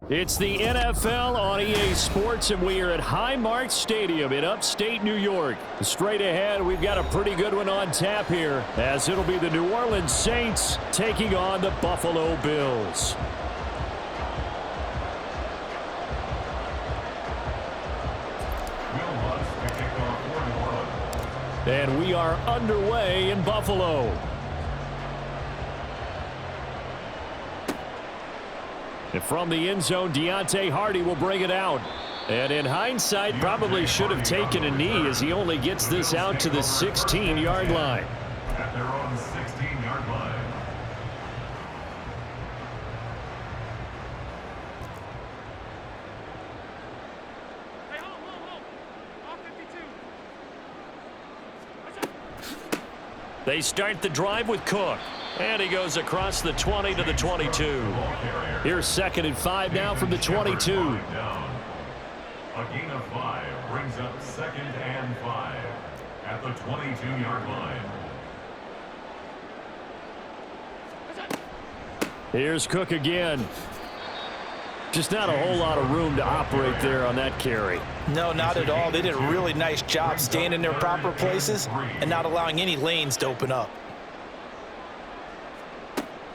It's the NFL on EA Sports, and we are at Highmark Stadium in upstate New York. Straight ahead, we've got a pretty good one on tap here, as it'll be the New Orleans Saints taking on the Buffalo Bills. And we are underway in Buffalo. And from the end zone, Deontay Hardy will bring it out. And in hindsight, probably should have taken a knee as he only gets this out to the 16-yard line. At their own 16-yard line. Hey, hold. All 52. They start the drive with Cook. And he goes across the 20 to the 22. Here's 2nd and 5 now from the 22. A gain of 5 brings up 2nd and 5 at the 22-yard line. Here's Cook again. Just not a whole lot of room to operate there on that carry. No, not at all. They did a really nice job staying in their proper places and not allowing any lanes to open up.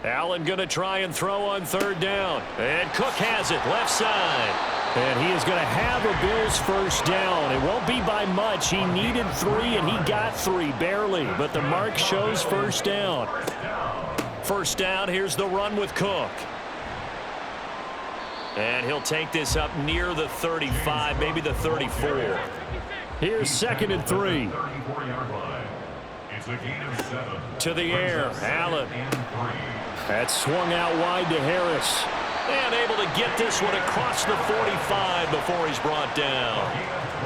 Allen going to try and throw on 3rd down. And Cook has it, left side. And he is going to have a Bills first down. It won't be by much. He needed 3, and he got 3, barely. But the mark shows first down. First down, here's the run with Cook. And he'll take this up near the 35, maybe the 34. Here's 2nd and 3. It's a gain of 7. To the air, Allen. That's swung out wide to Harris. And able to get this one across the 45 before he's brought down.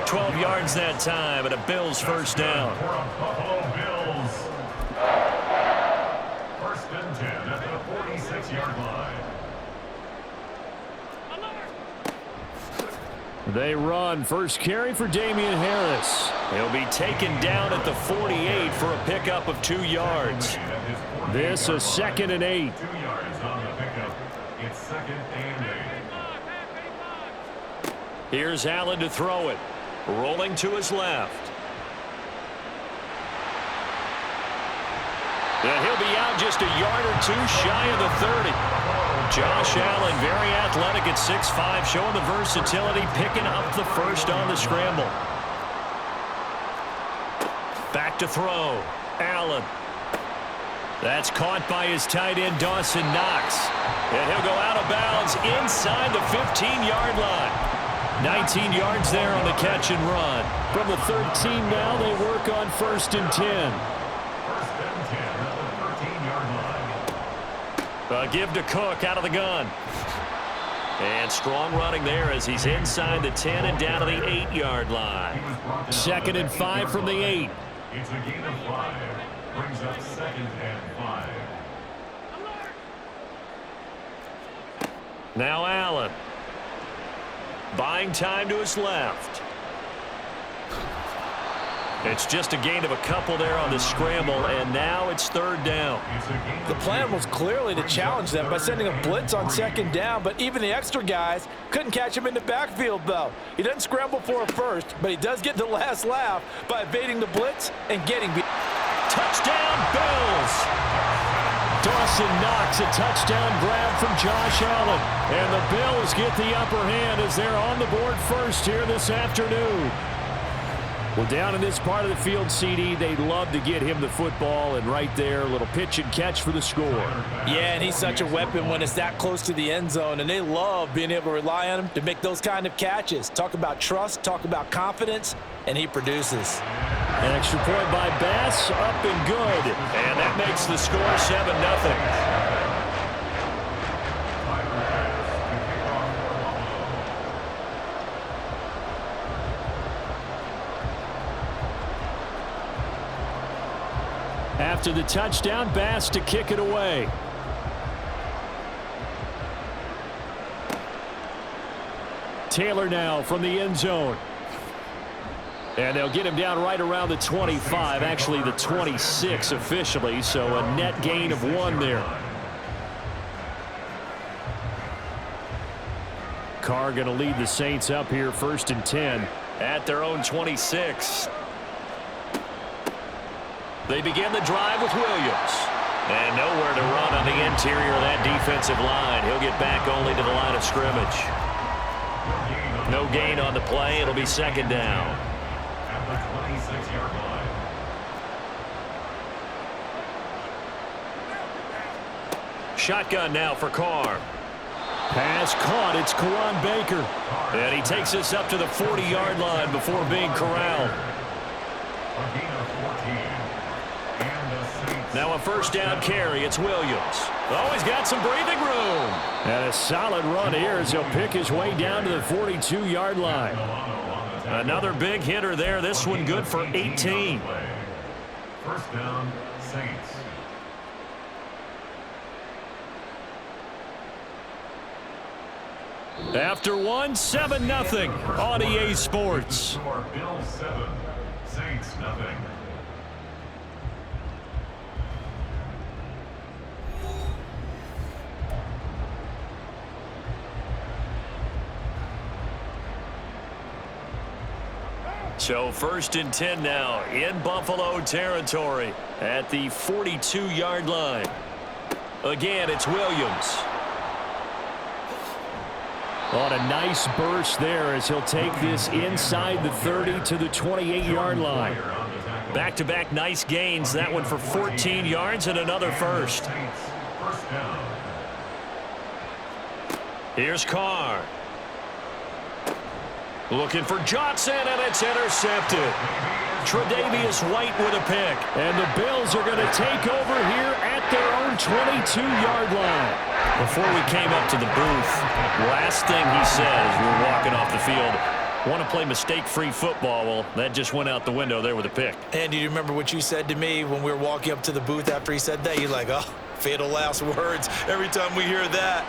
12 yards that time, and a Bills first down. Buffalo Bills. 1st and 10 at the 46-yard line. They run. First carry for Damian Harris. He'll be taken down at the 48 for a pickup of 2 yards. This is 2nd and 8. 2 yards on the pickup. It's 2nd and 8. Here's Allen to throw it. Rolling to his left. And he'll be out just a yard or 2 shy of the 30. Josh Allen, very athletic at 6'5", showing the versatility, picking up the first on the scramble. Back to throw. Allen. That's caught by his tight end, Dawson Knox. And he'll go out of bounds inside the 15-yard line. 19 yards there on the catch and run. From the 13 now, they work on 1st and 10. 1st and 10 at the 13-yard line. A give to Cook out of the gun. And strong running there as he's inside the 10 and down to the 8-yard line. 2nd and 5 from the 8. It's a gain of 5. Brings up 2nd and 5. Now Allen. Buying time to his left. It's just a gain of a couple there on the scramble, and now it's 3rd down. The plan was clearly to challenge them by sending a blitz on 2nd down, but even the extra guys couldn't catch him in the backfield, though. He doesn't scramble for a first, but he does get the last laugh by evading the blitz and getting beat. Touchdown, Bills! Dawson Knox, a touchdown grab from Josh Allen. And the Bills get the upper hand as they're on the board first here this afternoon. Well, down in this part of the field, CD, they'd love to get him the football, and right there, a little pitch and catch for the score. Yeah, and he's such a weapon when it's that close to the end zone, and they love being able to rely on him to make those kind of catches. Talk about trust, talk about confidence, and he produces. An extra point by Bass, up and good. And that makes the score 7-0. After the touchdown, Bass to kick it away. Taylor now from the end zone. And they'll get him down right around the 25, actually the 26 officially, so a net gain of 1 there. Carr going to lead the Saints up here 1st and 10. At their own 26. They begin the drive with Williams. And nowhere to run on the interior of that defensive line. He'll get back only to the line of scrimmage. No gain on the play. It'll be 2nd down. At the 26-yard line. Shotgun now for Carr. Pass caught. It's Kawan Baker. And he takes us up to the 40-yard line before being corralled. A gain of 14. And the Saints. Now a 1st down carry. It's Williams. Oh, he's got some breathing room. And a solid run here as he'll pick his way down to the 42-yard line. Another big hitter there. This one good for 18. 1st down, Saints. After one, 7-0 on EA Sports. Score Bills 7, Saints nothing. So 1st and 10 now in Buffalo territory at the 42-yard line. Again, it's Williams. On a nice burst there as he'll take this inside the 30 to the 28-yard line. Back-to-back nice gains. That one for 14 yards and another first. First down. Here's Carr. Looking for Johnson, and it's intercepted. Tre'Davious White with a pick. And the Bills are going to take over here at their own 22-yard line. Before we came up to the booth, last thing he said as we were walking off the field, want to play mistake-free football. Well, that just went out the window there with a pick. And do you remember what you said to me when we were walking up to the booth after he said that? You're like, oh, fatal last words. Every time we hear that,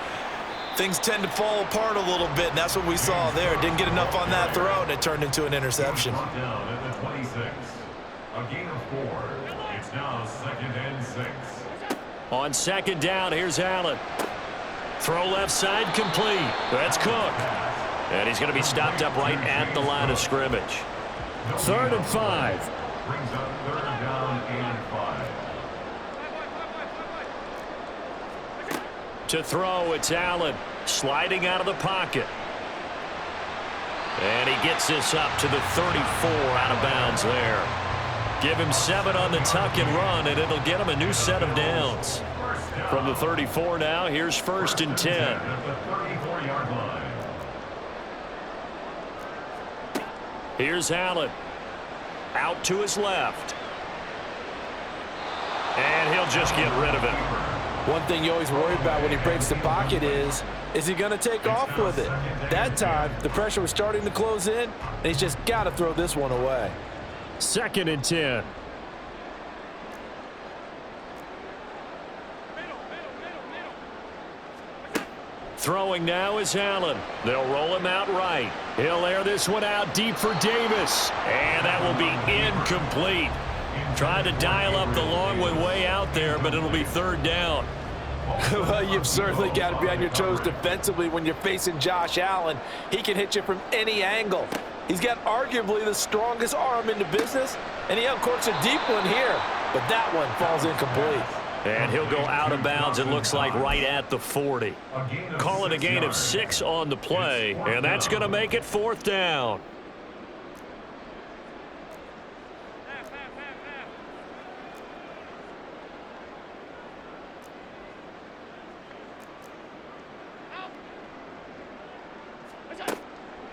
things tend to fall apart a little bit, and that's what we saw there. Didn't get enough on that throw, and it turned into an interception. Brought down at the 26. A gain of 4. It's now 2nd and 6. On 2nd down, here's Allen. Throw left side complete. That's Cook. And he's going to be stopped up right at the line of scrimmage. 3rd and 5. Brings up 3rd down and 5. To throw, it's Allen sliding out of the pocket. And he gets this up to the 34 out of bounds there. Give him 7 on the tuck and run, and it'll get him a new set of downs. From the 34 now, here's 1st and 10. At the 34-yard line. Here's Allen. Out to his left. And he'll just get rid of it. One thing you always worry about when he breaks the pocket is he going to take off with it? That time, the pressure was starting to close in, and he's just got to throw this one away. 2nd and 10. Throwing now is Allen. They'll roll him out right. He'll air this one out deep for Davis. And that will be incomplete. Trying to dial up the long one way out there, but it'll be 3rd down. Well, you've certainly got to be on your toes defensively when you're facing Josh Allen. He can hit you from any angle. He's got arguably the strongest arm in the business, and he uncorks a deep one here, but that one falls incomplete. And he'll go out of bounds, it looks like, right at the 40. Call it a gain of 6 on the play, and that's going to make it 4th down.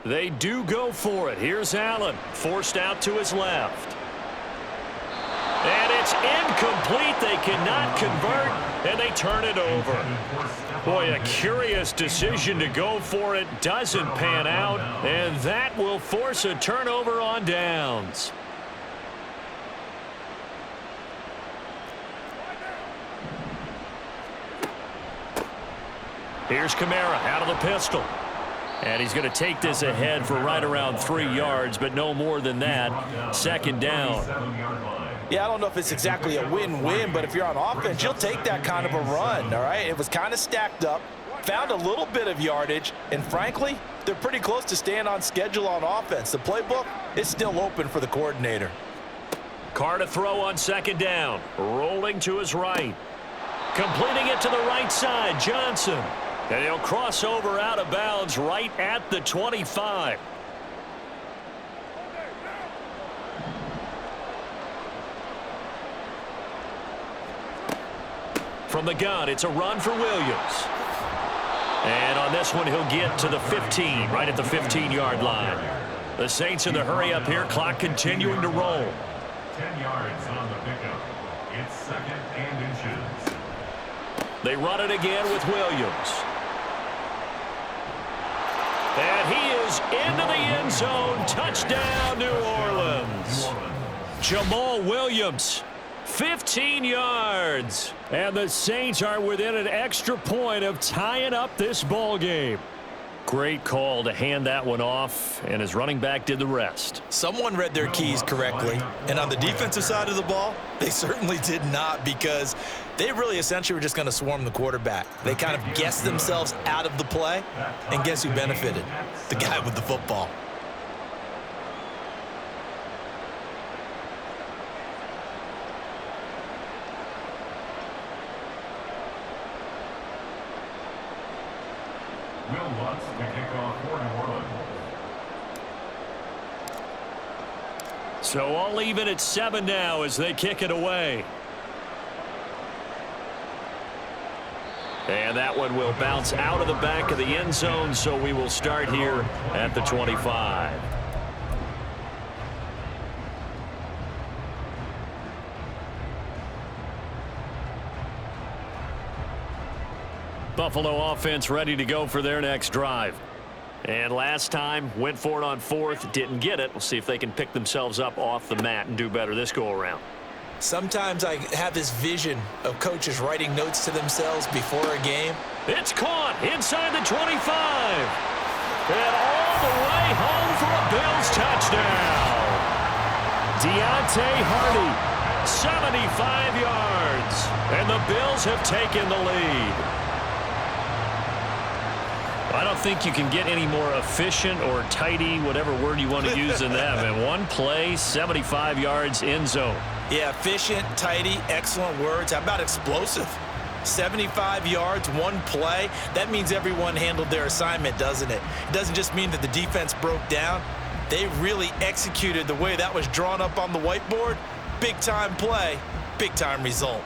They do go for it. Here's Allen, forced out to his left. And it's incomplete. They cannot convert, and they turn it over. Boy, a curious decision to go for it. Doesn't pan out, and that will force a turnover on downs. Here's Kamara out of the pistol. And he's going to take this ahead for right around 3 yards, but no more than that. 2nd down. Yeah, I don't know if it's exactly a win-win, but if you're on offense, you'll take that kind of a run, all right? It was kind of stacked up. found a little bit of yardage, and frankly, they're pretty close to staying on schedule on offense. The playbook is still open for the coordinator. Carr to throw on second down. Rolling to his right. Completing it to the right side, Johnson. And he'll cross over out of bounds right at the 25. From the gun, it's a run for Williams. And on this one, he'll get to the 15, right at the 15-yard line. The Saints in the hurry up here, clock continuing to roll. 10 yards on the pickup. It's second and inches. They run it again with Williams. And he is into the end zone. Touchdown, New Orleans. Jamal Williams, 15 yards. And the Saints are within an extra point of tying up this ball game. Great call to hand that one off, and his running back did the rest. Someone read their keys correctly, and on the defensive side of the ball, they certainly did not, because they really essentially were just going to swarm the quarterback. They kind of guessed themselves out of the play, and guess who benefited? The guy with the football. Will Lutz to kick off for New Orleans. So I'll leave it at 7 now as they kick it away. And that one will bounce out of the back of the end zone, so we will start here at the 25. Buffalo offense ready to go for their next drive. And last time, went for it on fourth, didn't get it. We'll see if they can pick themselves up off the mat and do better this go-around. Sometimes I have this vision of coaches writing notes to themselves before a game. It's caught inside the 25. And all the way home for a Bills touchdown. Deontay Hardy, 75 yards. And the Bills have taken the lead. I don't think you can get any more efficient or tidy, whatever word you want to use in that. And one play, 75 yards in zone. Yeah, efficient, tidy, excellent words. How about explosive? 75 yards, one play. That means everyone handled their assignment, doesn't it? It doesn't just mean that the defense broke down. They really executed the way that was drawn up on the whiteboard. Big-time play, big-time result.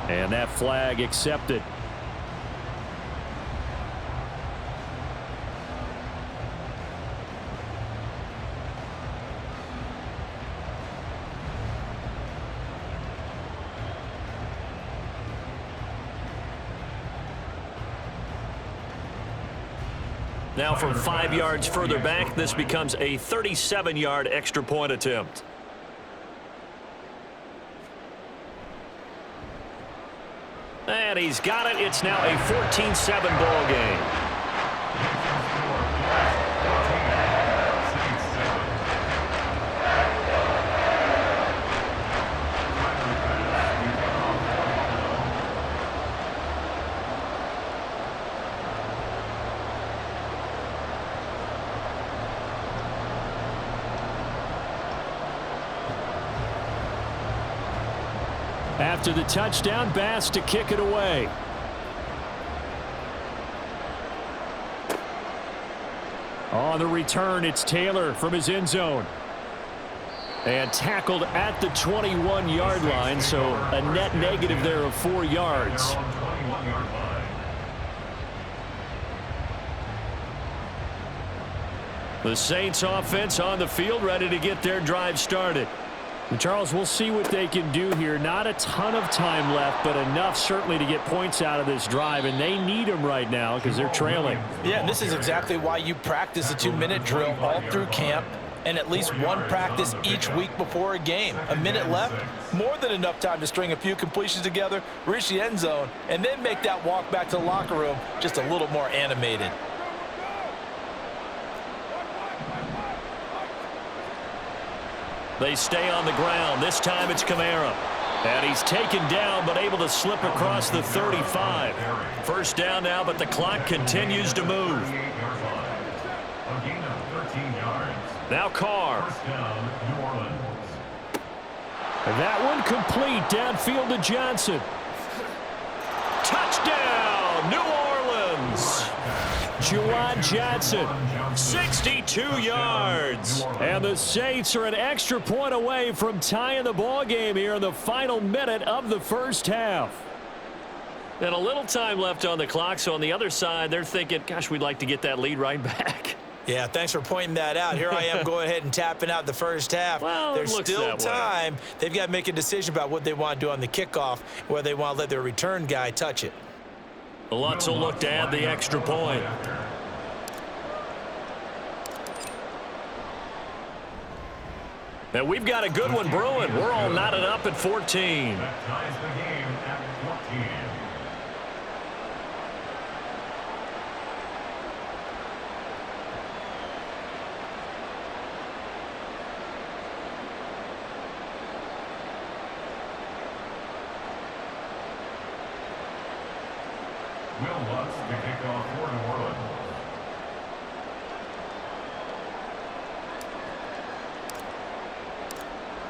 and that flag accepted. Now from 5 yards further back, this becomes a 37-yard extra point attempt. And he's got it. It's now a 14-7 ball game. After the touchdown, Bass to kick it away. On the return, it's Taylor from his end zone. And tackled at the 21-yard line, so a net negative there of 4 yards. The Saints offense on the field, ready to get their drive started. And Charles, we'll see what they can do here. Not a ton of time left, but enough certainly to get points out of this drive, and they need them right now because they're trailing. Yeah, and this is exactly why you practice a 2-minute drill all through camp. and at least one practice each week before a game. A minute left, more than enough time to string a few completions together, reach the end zone, and then make that walk back to the locker room just a little more animated. They stay on the ground. This time it's Kamara. And he's taken down but able to slip across the 35. First down now, but the clock continues to move. Now Carr. That one complete downfield to Johnson. Touchdown, New Orleans. Juwan Johnson. 62 yards. And the Saints are an extra point away from tying the ball game here in the final minute of the first half. And a little time left on the clock, so on the other side, they're thinking, gosh, we'd like to get that lead right back. Yeah, thanks for pointing that out. Here I am going ahead and tapping out the first half. Well, there's still time. They've got to make a decision about what they want to do on the kickoff, whether they want to let their return guy touch it. Lutz will look to add the extra point. And we've got a good one brewing. We're all knotted up at 14. That ties the game at 14. Will Lutz to kick off for New Orleans.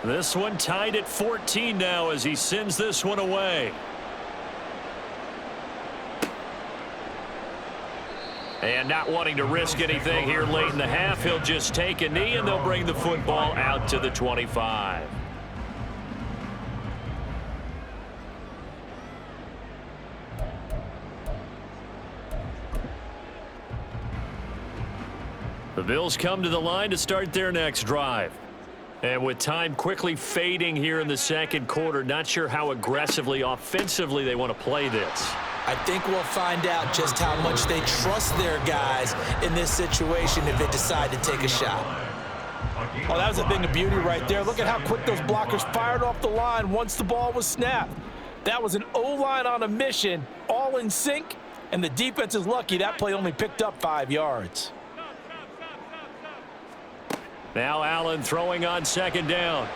This one tied at 14 now as he sends this one away. And not wanting to risk anything here late in the half, he'll just take a knee and they'll bring the football out to the 25. The Bills come to the line to start their next drive. And with time quickly fading here in the second quarter, not sure how aggressively, offensively they want to play this. I think we'll find out just how much they trust their guys in this situation if they decide to take a shot. Oh, that was a thing of beauty right there. Look at how quick those blockers fired off the line once the ball was snapped. That was an O-line on a mission, all in sync, and the defense is lucky that play only picked up 5 yards. Now Allen throwing on second down.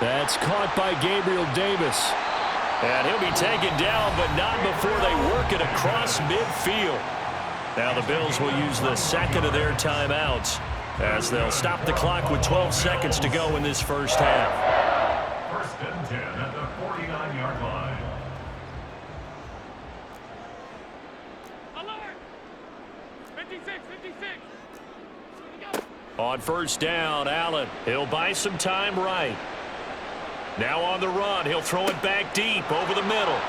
That's caught by Gabriel Davis. And he'll be taken down, but not before they work it across midfield. Now the Bills will use the second of their timeouts as they'll stop the clock with 12 seconds to go in this first half. First and 10 at the 49-yard line. Alert! 56, 56. On first down, Allen. He'll buy some time right. Now on the run, he'll throw it back deep over the middle.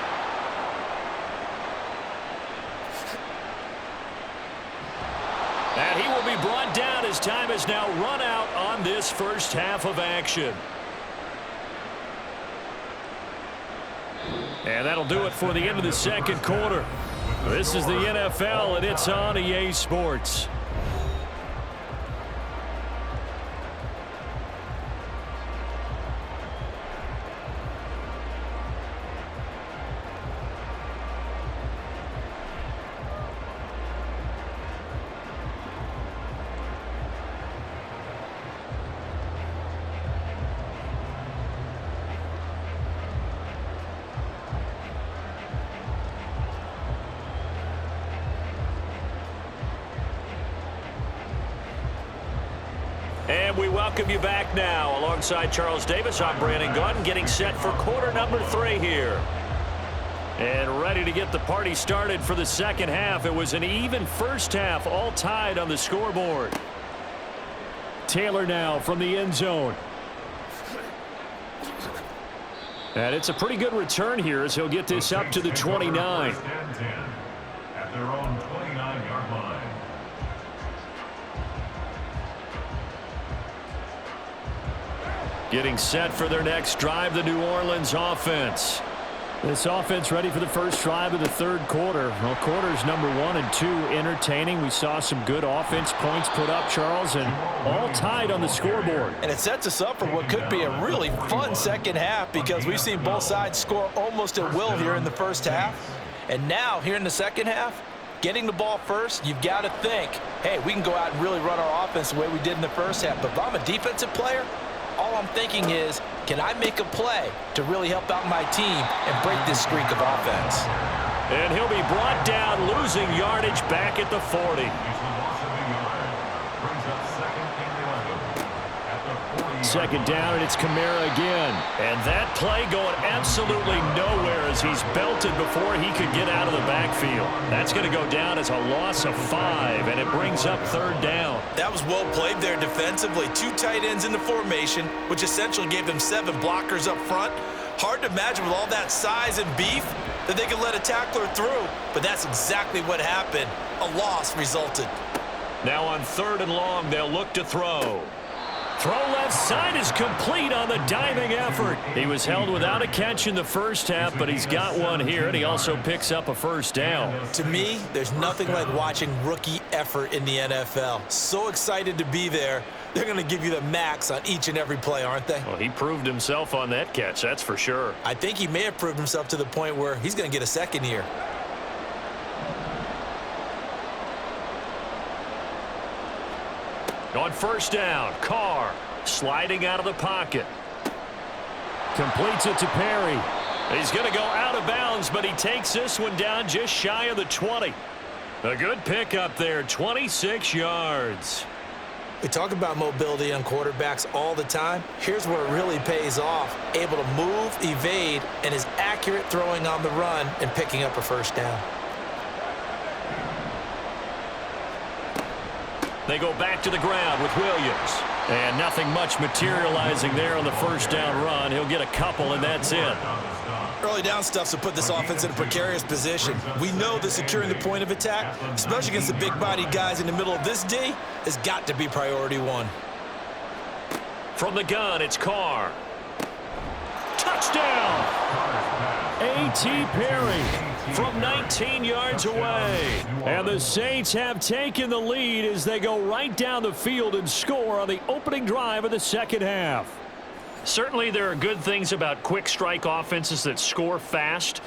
And he will be brought down as time is now run out on this first half of action. And that'll do it for the end of the second quarter. This is the NFL, and it's on EA Sports. And we welcome you back now. Alongside Charles Davis, I'm Brandon Gunn, getting set for quarter number 3 here. And ready to get the party started for the second half. It was an even first half, all tied on the scoreboard. Taylor now from the end zone. And it's a pretty good return here as he'll get this up to the 29. First and 10 at their own 29-yard line. Getting set for their next drive, the New Orleans offense. This offense ready for the first drive of the third quarter. Well, quarters number 1 and 2 entertaining. We saw some good offense points put up, Charles, and all tied on the scoreboard. And it sets us up for what could be a really fun second half because we've seen both sides score almost at will here in the first half. And now, here in the second half, getting the ball first, you've got to think, hey, we can go out and really run our offense the way we did in the first half. But if I'm a defensive player, all I'm thinking is, can I make a play to really help out my team and break this streak of offense? And he'll be brought down, losing yardage back at the 40. Second down, and it's Kamara again. And that play going absolutely nowhere as he's belted before he could get out of the backfield. That's going to go down as a loss of 5, and it brings up third down. That was well played there defensively. 2 tight ends in the formation, which essentially gave them 7 blockers up front. Hard to imagine with all that size and beef that they could let a tackler through, but that's exactly what happened. A loss resulted. Now on 3rd and long, they'll look to throw. Throw left side is complete on the diving effort. He was held without a catch in the first half, but he's got one here, and he also picks up a first down. To me, there's nothing like watching rookie effort in the NFL. So excited to be there. They're going to give you the max on each and every play, aren't they? Well, he proved himself on that catch, that's for sure. I think he may have proved himself to the point where he's going to get a second here. On first down, Carr sliding out of the pocket. Completes it to Perry. He's going to go out of bounds, but he takes this one down just shy of the 20. A good pickup there, 26 yards. We talk about mobility on quarterbacks all the time. Here's where it really pays off. Able to move, evade, and is accurate throwing on the run and picking up a first down. They go back to the ground with Williams. And nothing much materializing there on the first down run. He'll get a couple, and that's it. Early down stuff's to put this offense in a precarious position. We know that securing the point of attack, especially against the big-bodied guys in the middle of this D, has got to be priority 1. From the gun, it's Carr. Touchdown! A.T. Perry from 19 yards away. And the Saints have taken the lead as they go right down the field and score on the opening drive of the second half. Certainly there are good things about quick strike offenses that score fast,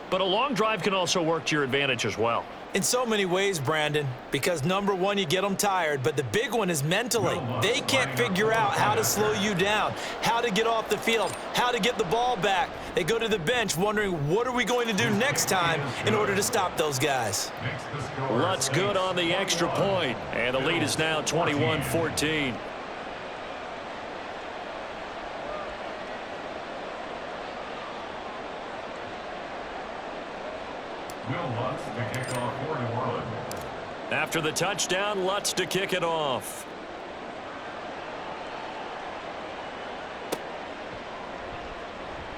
but a long drive can also work to your advantage as well. In so many ways, Brandon, because number 1, you get them tired, but the big one is mentally. They can't figure out how to slow you down, how to get off the field, how to get the ball back. They go to the bench wondering, what are we going to do next time in order to stop those guys? Lutz good on the extra point, and the lead is now 21-14. After the touchdown, Lutz to kick it off.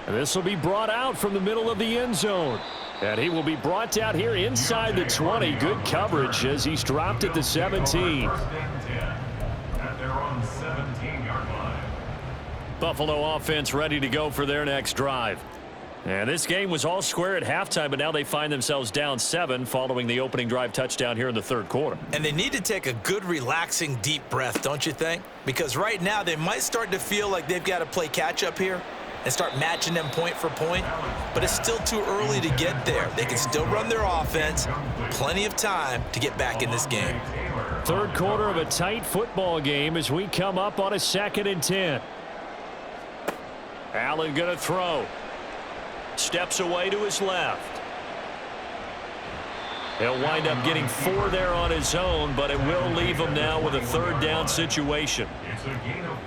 This will be brought out from the middle of the end zone. And he will be brought down here inside the 20. Good coverage as he's dropped at the 17. Buffalo offense ready to go for their next drive. And this game was all square at halftime, but now they find themselves down 7 following the opening drive touchdown here in the third quarter. And they need to take a good, relaxing, deep breath, don't you think? Because right now they might start to feel like they've got to play catch-up here and start matching them point for point, but it's still too early to get there. They can still run their offense. Plenty of time to get back in this game. Third quarter of a tight football game as we come up on a 2nd and 10. Allen going to throw. Steps away to his left. He'll wind up getting 4 there on his own, but it will leave him now with a third down situation. It's a gain of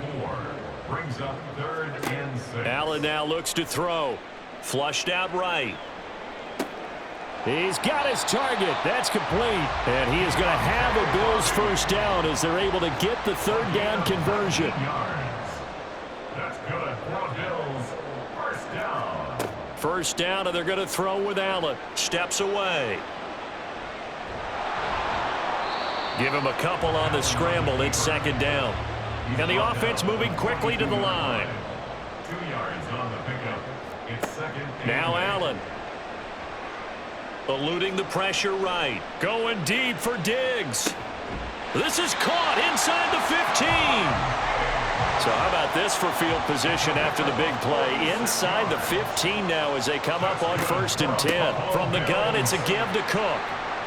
4. Brings up 3rd and 6. Allen now looks to throw. Flushed out right. He's got his target. That's complete. And he is going to have a Bills first down as they're able to get the third down conversion. That's good for Bills. First down. First down, and they're going to throw with Allen. Steps away. Give him a couple on the scramble. It's 2nd down. And the offense moving quickly to the line. 2 yards on the pickup. It's second and Now 8. Allen. Eluding the pressure right. Going deep for Diggs. This is caught inside the 15. So how about this for field position after the big play? Inside the 15 now as they come up on 1st and 10. From the gun, it's a give to Cook.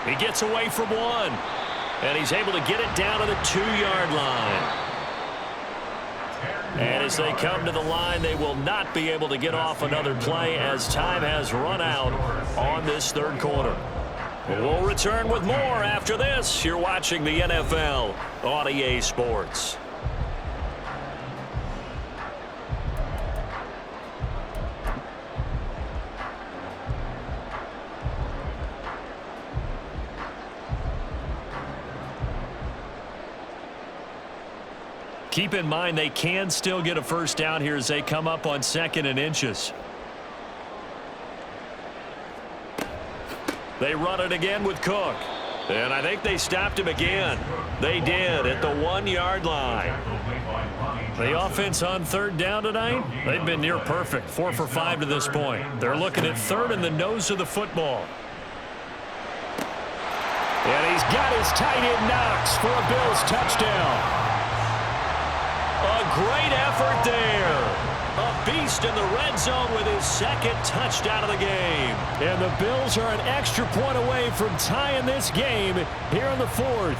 He gets away from one. And he's able to get it down to the 2-yard line. And as they come to the line, they will not be able to get off another play as time has run out on this 3rd quarter. We'll return with more after this. You're watching the NFL on EA Sports. Keep in mind they can still get a first down here as they come up on 2nd and inches. They run it again with Cook. And I think they stopped him again. They did at the 1-yard line. The offense on 3rd down tonight, they've been near perfect. 4 for 5 to this point. They're looking at 3rd and the nose of the football. And he's got his tight end Knox for a Bills touchdown. A great effort there. A beast in the red zone with his 2nd touchdown of the game. And the Bills are an extra point away from tying this game here in the 4th.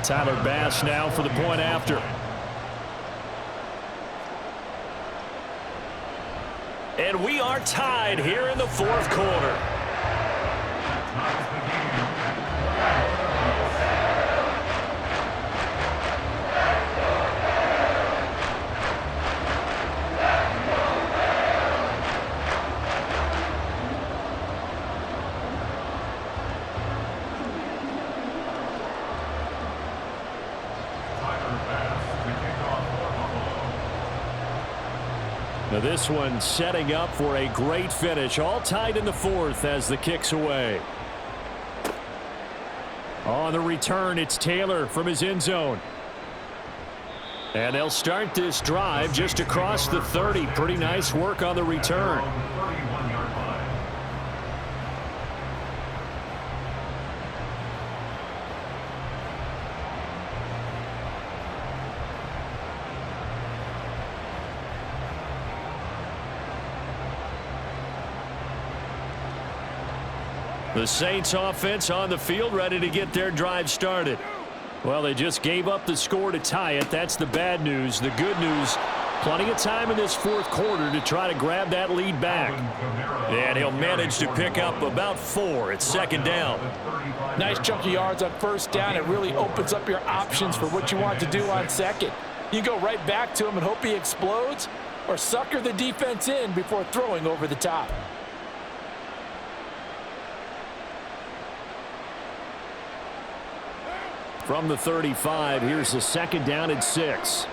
Tyler Bass now for the point after. And we are tied here in the 4th quarter. Now this one setting up for a great finish. All tied in the 4th as the kick's away. On the return, it's Taylor from his end zone. And they'll start this drive just across the 30. Pretty nice work on the return. The Saints offense on the field ready to get their drive started. Well, they just gave up the score to tie it. That's the bad news. The good news, plenty of time in this 4th quarter to try to grab that lead back. And he'll manage to pick up about 4 at 2nd down. Nice chunk of yards on 1st down. It really opens up your options for what you want to do on 2nd. You go right back to him and hope he explodes, or sucker the defense in before throwing over the top. From the 35, here's the 2nd down and 6.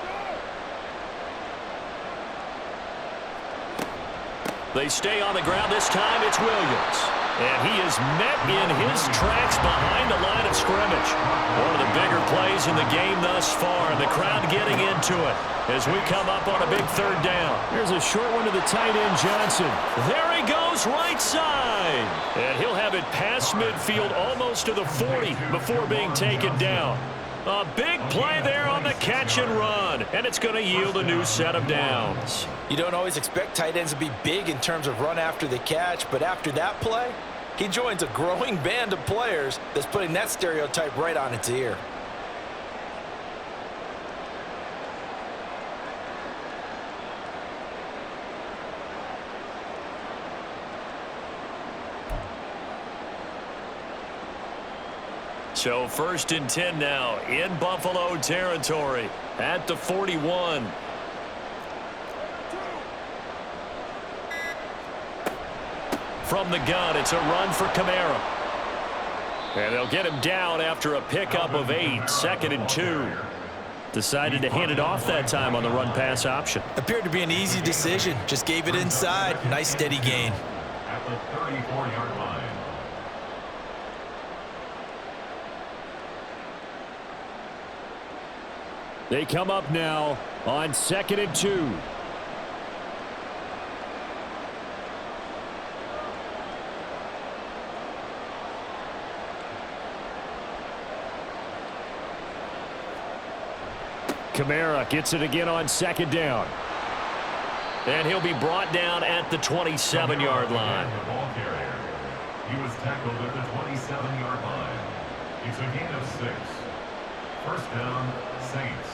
They stay on the ground. This time it's Williams. And he is met in his tracks behind the line of scrimmage. One of the bigger plays in the game thus far. And the crowd getting into it as we come up on a big 3rd down. Here's a short one to the tight end, Johnson. There he goes, right side. And he'll have it past midfield almost to the 40 before being taken down. A big play there on the catch and run. And it's going to yield a new set of downs. You don't always expect tight ends to be big in terms of run after the catch, but after that play, he joins a growing band of players that's putting that stereotype right on its ear. So 1st and 10 now in Buffalo territory at the 41. From the gun, it's a run for Kamara. And they'll get him down after a pickup of 8, 2nd and 2. Decided to hand it off that time on the run-pass option. Appeared to be an easy decision. Just gave it inside. Nice steady gain. At the 34-yard line. They come up now on 2nd and 2. Kamara gets it again on 2nd down. And he'll be brought down at the 27-yard line. The ball carrier. He was tackled at the 27-yard line. It's a gain of 6. First down, Saints.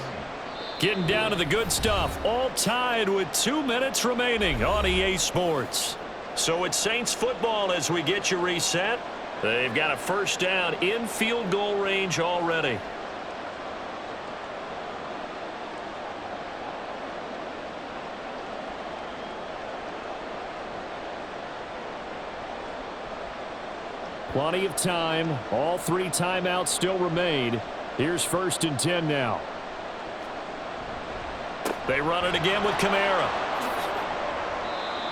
Getting down to the good stuff. All tied with 2 minutes remaining on EA Sports. So it's Saints football as we get you reset. They've got a first down in field goal range already. Plenty of time. All 3 timeouts still remain. Here's 1st and 10 now. They run it again with Kamara.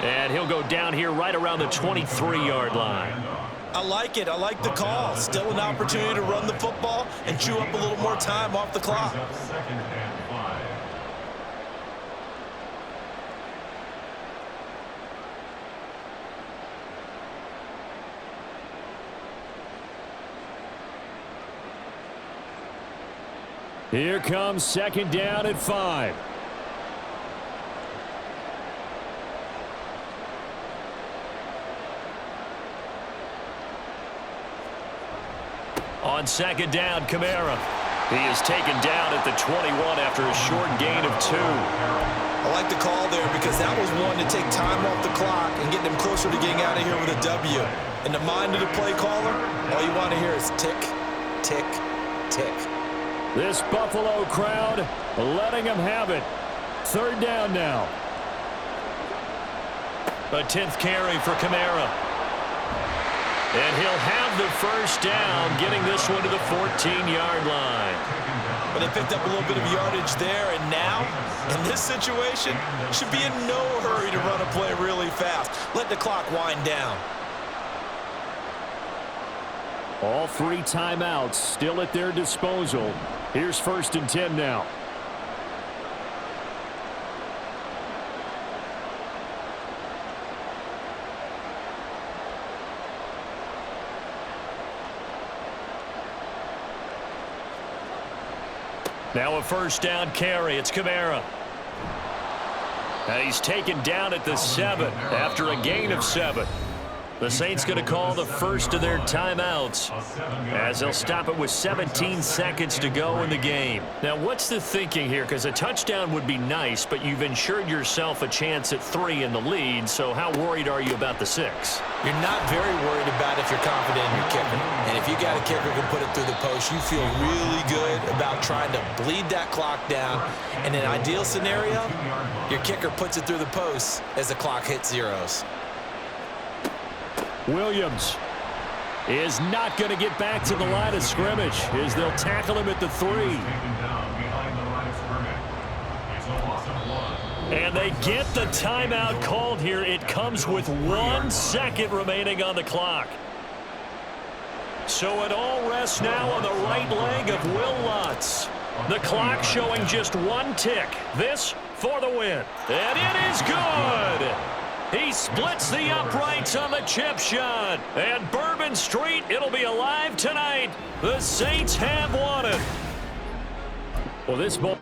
And he'll go down here right around the 23-yard line. I like it. I like the call. Still an opportunity to run the football and chew up a little more time off the clock. Brings up 2nd and 5. Here comes 2nd down at 5. On 2nd down, Kamara. He is taken down at the 21 after a short gain of 2. I like the call there because that was one to take time off the clock and get them closer to getting out of here with a W. In the mind of the play caller, all you want to hear is tick, tick, tick. This Buffalo crowd letting them have it. 3rd down now. A 10th carry for Kamara. And he'll have the first down, getting this one to the 14-yard line. But they picked up a little bit of yardage there, and now, in this situation, should be in no hurry to run a play really fast. Let the clock wind down. All 3 timeouts still at their disposal. Here's 1st and 10 now. Now a first down carry. It's Kamara. And he's taken down at the 7 after a gain of 7. The Saints going to call the first of their timeouts as they'll stop it with 17 seconds to go in the game. Now, what's the thinking here? Because a touchdown would be nice, but you've ensured yourself a chance at 3 in the lead, so how worried are you about the 6? You're not very worried about if you're confident in your kicker. And if you got a kicker who can put it through the post, you feel really good about trying to bleed that clock down. In an ideal scenario, your kicker puts it through the post as the clock hits zeros. Williams is not going to get back to the line of scrimmage as they'll tackle him at the 3. And they get the timeout called here. It comes with 1 second remaining on the clock. So it all rests now on the right leg of Will Lutz. The clock showing just 1 tick. This for the win. And it is good. He splits the uprights on the chip shot. And Bourbon Street, it'll be alive tonight. The Saints have won it. Well, this ball